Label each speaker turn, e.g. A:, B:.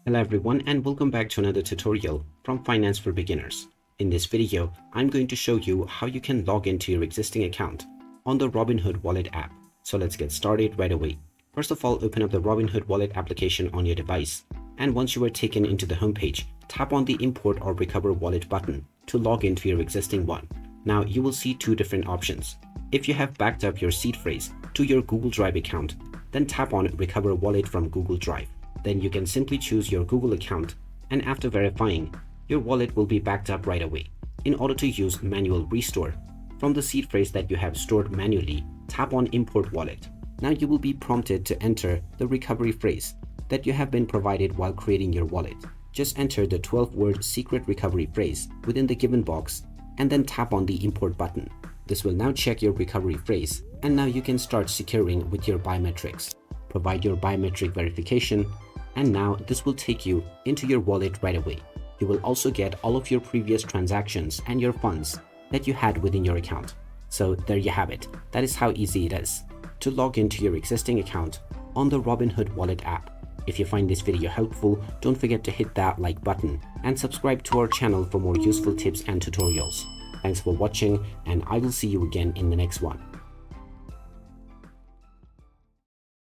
A: Hello everyone and welcome back to another tutorial from Finance for Beginners. In this video, I'm going to show you how you can log into your existing account on the Robinhood Wallet app. So let's get started right away. First of all, open up the Robinhood Wallet application on your device. And once you are taken into the homepage, tap on the Import or Recover Wallet button to log into your existing one. Now you will see two different options. If you have backed up your seed phrase to your Google Drive account, then tap on Recover Wallet from Google Drive. Then you can simply choose your Google account, and after verifying, your wallet will be backed up right away. In order to use manual restore, from the seed phrase that you have stored manually, tap on Import Wallet. Now you will be prompted to enter the recovery phrase that you have been provided while creating your wallet. Just enter the 12-word secret recovery phrase within the given box and then tap on the Import button. This will now check your recovery phrase, and now you can start securing with your biometrics. Provide your biometric verification, and now this will take you into your wallet right away. You will also get all of your previous transactions and your funds that you had within your account. So there you have it. That is how easy it is to log into your existing account on the Robinhood Wallet app. If you find this video helpful, don't forget to hit that like button and subscribe to our channel for more useful tips and tutorials. Thanks for watching, and I will see you again in the next one.